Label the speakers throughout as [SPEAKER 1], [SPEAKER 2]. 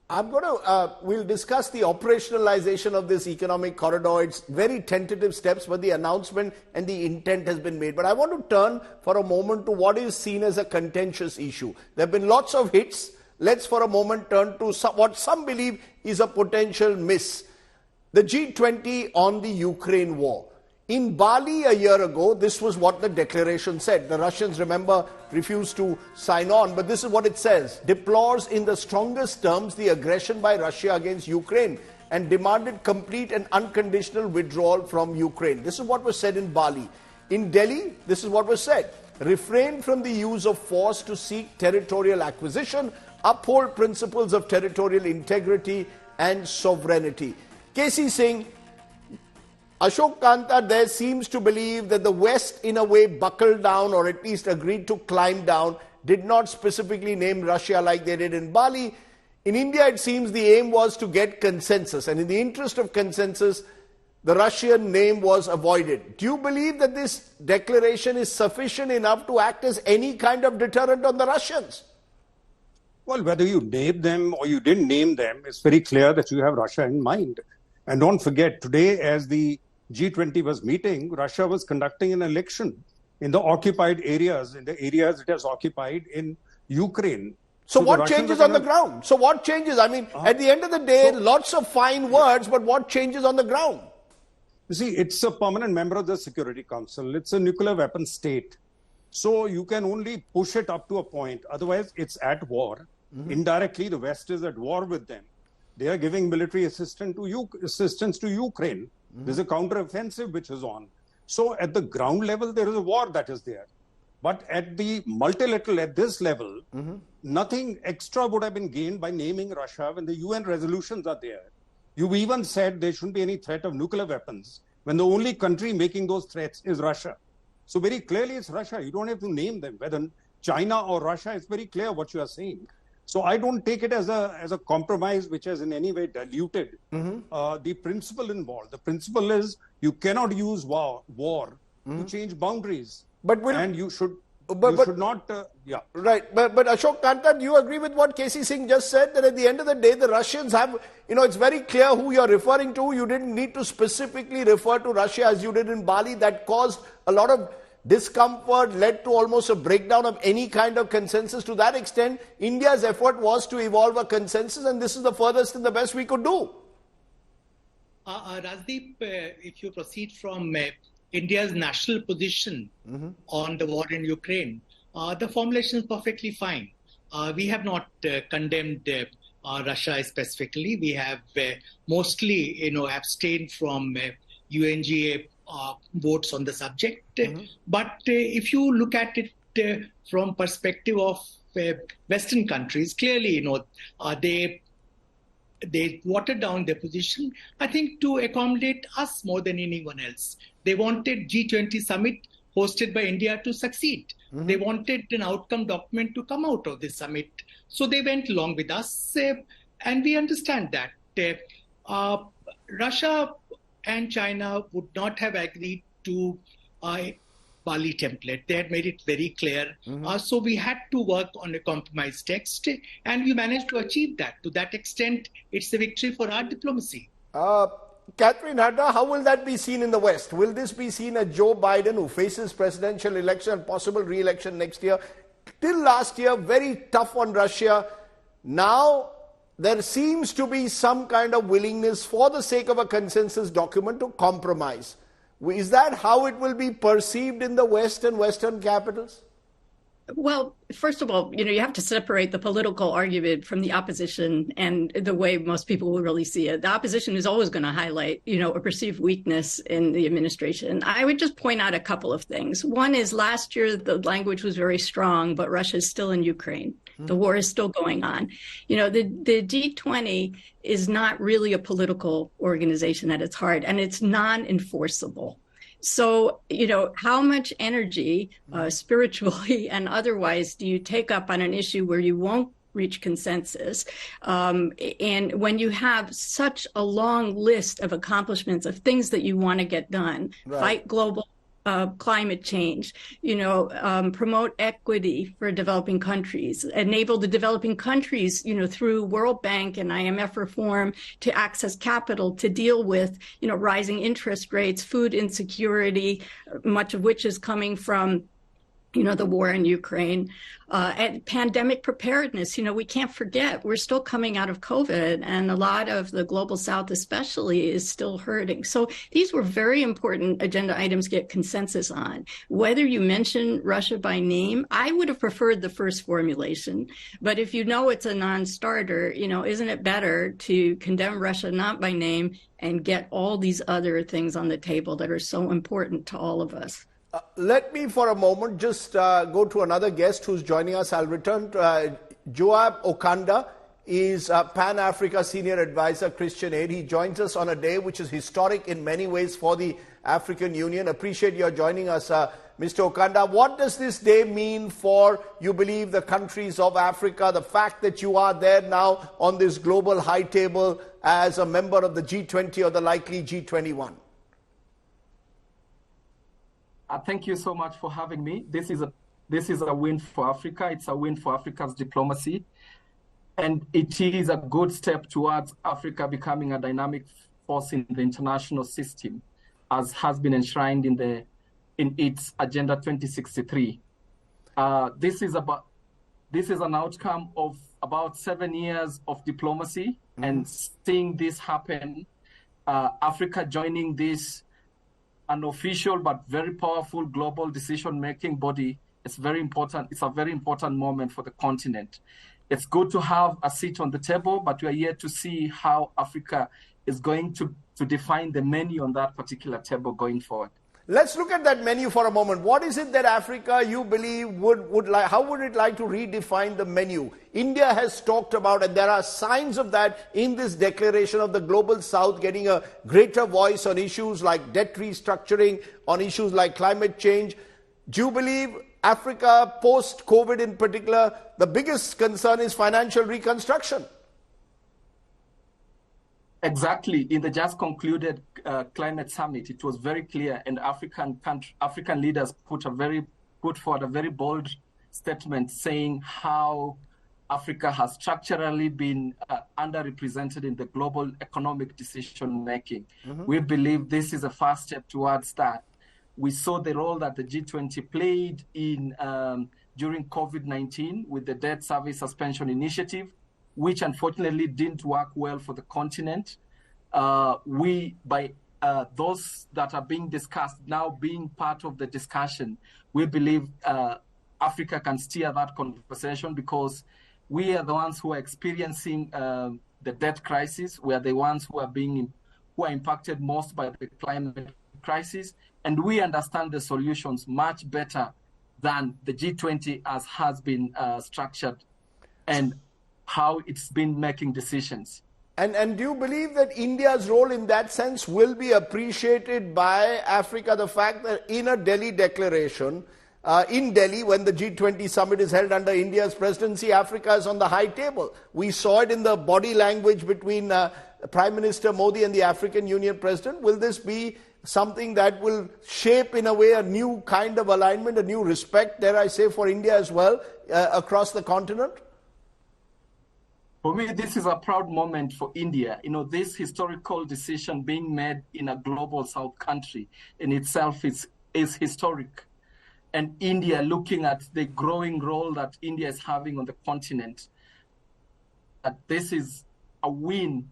[SPEAKER 1] we'll discuss the operationalization of this economic corridor. It's very tentative steps, but the announcement and the intent has been made. But I want to turn for a moment to what is seen as a contentious issue. There have been lots of hits. Let's for a moment turn to what some believe is a potential miss. The G20 on the Ukraine war. In Bali a year ago, this was what the declaration said. The Russians, remember, refused to sign on, but this is what it says. Deplores in the strongest terms the aggression by Russia against Ukraine and demanded complete and unconditional withdrawal from Ukraine. This is what was said in Bali. In Delhi, this is what was said. Refrain from the use of force to seek territorial acquisition, uphold principles of territorial integrity and sovereignty. KC Singh, Ashok Kanta there seems to believe that the West in a way buckled down or at least agreed to climb down, did not specifically name Russia like they did in Bali. In India, it seems the aim was to get consensus, and in the interest of consensus, the Russian name was avoided. Do you believe that this declaration is sufficient enough to act as any kind of deterrent on the Russians?
[SPEAKER 2] Well, whether you named them or you didn't name them, it's very clear that you have Russia in mind. And don't forget, today, as the G20 was meeting, Russia was conducting an election in the occupied areas, in the areas it has occupied in Ukraine.
[SPEAKER 1] So what changes on the ground? So what changes? I mean, at the end of the day, lots of fine words, but what changes on the ground?
[SPEAKER 2] You see, it's a permanent member of the Security Council. It's a nuclear weapon state. So you can only push it up to a point. Otherwise, it's at war. Indirectly, the West is at war with them. They are giving military assistance to Ukraine. There's a counter-offensive which is on. So at the ground level, there is a war that is there. But at the multilateral, at this level, nothing extra would have been gained by naming Russia when the UN resolutions are there. You even said there shouldn't be any threat of nuclear weapons when the only country making those threats is Russia. So very clearly it's Russia. You don't have to name them. Whether China or Russia, it's very clear what you are saying. So I don't take it as a compromise which has in any way diluted the principle involved. The principle is you cannot use war to change boundaries. And you should not.
[SPEAKER 1] Right. But Ashok Kanta, do you agree with what KC Singh just said? That at the end of the day, the Russians have, it's very clear who you're referring to. You didn't need to specifically refer to Russia as you did in Bali. That caused a lot of discomfort, led to almost a breakdown of any kind of consensus. To that extent, India's effort was to evolve a consensus, and this is the furthest and the best we could do.
[SPEAKER 3] Rajdeep, if you proceed from India's national position on the war in Ukraine, the formulation is perfectly fine. We have not condemned Russia specifically. We have mostly, abstained from UNGA votes on the subject. But if you look at it from perspective of Western countries, clearly, they watered down their position, I think, to accommodate us more than anyone else. They wanted G20 summit hosted by India to succeed. They wanted an outcome document to come out of this summit. So they went along with us, and we understand that. Russia and China would not have agreed to Bali template. They had made it very clear. So we had to work on a compromise text, and we managed to achieve that. To that extent, it's a victory for our diplomacy.
[SPEAKER 1] Catherine Hadda, how will that be seen in the West? Will this be seen as Joe Biden, who faces presidential election and possible re-election next year? Till last year, very tough on Russia. Now, there seems to be some kind of willingness for the sake of a consensus document to compromise. Is that how it will be perceived in the West and Western capitals?
[SPEAKER 4] Well, first of all, you have to separate the political argument from the opposition and the way most people will really see it. The opposition is always going to highlight, a perceived weakness in the administration. I would just point out a couple of things. One is last year, the language was very strong, but Russia is still in Ukraine. The war is still going on. The G20 is not really a political organization at its heart, and it's non-enforceable. So, how much energy, spiritually and otherwise, do you take up on an issue where you won't reach consensus? And when you have such a long list of accomplishments of things that you want to get done, fight global climate change, promote equity for developing countries, enable the developing countries, through World Bank and IMF reform to access capital to deal with, rising interest rates, food insecurity, much of which is coming from the war in Ukraine, and pandemic preparedness. We can't forget, we're still coming out of COVID, and a lot of the global South especially is still hurting. So these were very important agenda items to get consensus on. Whether you mention Russia by name, I would have preferred the first formulation. But if it's a non-starter, isn't it better to condemn Russia not by name and get all these other things on the table that are so important to all of us?
[SPEAKER 1] Let me for a moment just go to another guest who's joining us. I'll return to Joab Okanda is Pan-Africa Senior Advisor, Christian Aid. He joins us on a day which is historic in many ways for the African Union. Appreciate your joining us, Mr. Okanda. What does this day mean for, you believe, the countries of Africa, the fact that you are there now on this global high table as a member of the G20 or the likely G21?
[SPEAKER 5] Thank you so much for having me. This is a win for Africa. It's a win for Africa's diplomacy. And it is a good step towards Africa becoming a dynamic force in the international system, as has been enshrined in its Agenda 2063. This is an outcome of about 7 years of diplomacy, and seeing this happen, Africa joining this unofficial but very powerful global decision-making body, it's very important. It's a very important moment for the continent. It's good to have a seat on the table, but we are yet to see how Africa is going to define the menu on that particular table going forward.
[SPEAKER 1] Let's look at that menu for a moment. What is it that Africa, you believe, would like? How would it like to redefine the menu? India has talked about, and there are signs of that in this declaration of the Global South getting a greater voice on issues like debt restructuring, on issues like climate change. Do you believe Africa, post-COVID in particular, the biggest concern is financial reconstruction?
[SPEAKER 5] Exactly. In the just concluded climate summit, it was very clear, and African leaders put forward a very bold statement saying how Africa has structurally been underrepresented in the global economic decision making. We believe this is a first step towards that. We saw the role that the G20 played in during COVID-19 with the debt service suspension initiative, which unfortunately didn't work well for the continent. Those that are being discussed now being part of the discussion, we believe Africa can steer that conversation, because we are the ones who are experiencing the debt crisis. We are the ones who are impacted most by the climate crisis, and we understand the solutions much better than the G20 as has been structured and how it's been making decisions.
[SPEAKER 1] And do you believe that India's role in that sense will be appreciated by Africa? The fact that in a Delhi declaration, in Delhi, when the G20 summit is held under India's presidency, Africa is on the high table. We saw it in the body language between Prime Minister Modi and the African Union President. Will this be something that will shape, in a way, a new kind of alignment, a new respect, dare I say, for India as well, across the continent?
[SPEAKER 5] For me, this is a proud moment for India. This historical decision being made in a global South country in itself is historic. And India, looking at the growing role that India is having on the continent, this is a win,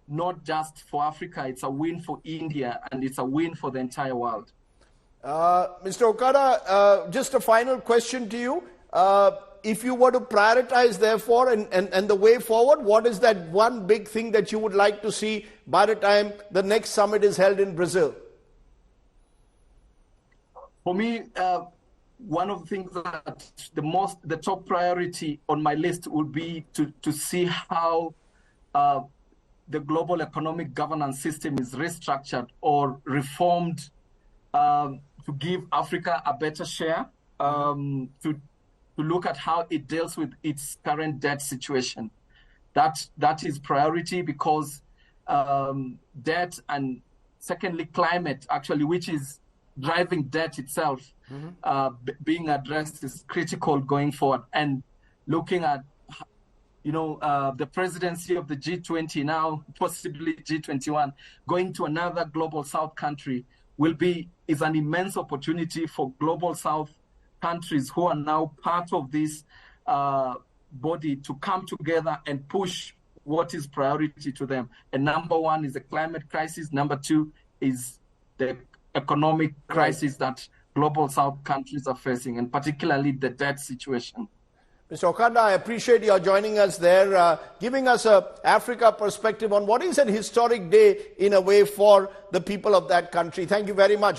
[SPEAKER 5] not just for Africa, it's a win for India, and it's a win for the entire world.
[SPEAKER 1] Mr. Okada, just a final question to you. If you were to prioritize, therefore, and the way forward, what is that one big thing that you would like to see by the time the next summit is held in Brazil?
[SPEAKER 5] For me, one of the things that the top priority on my list would be to see how the global economic governance system is restructured or reformed to give Africa a better share, to look at how it deals with its current debt situation. That is priority, because debt, and secondly climate, actually, which is driving debt itself being addressed is critical going forward. And looking at, the presidency of the G20 now, possibly G21, going to another global South country is an immense opportunity for global South countries who are now part of this body to come together and push what is priority to them. And number one is the climate crisis. Number two is the economic crisis that global South countries are facing, and particularly the debt situation.
[SPEAKER 1] Mr. Okanda, I appreciate your joining us there, giving us a Africa perspective on what is an historic day in a way for the people of that country. Thank you very much.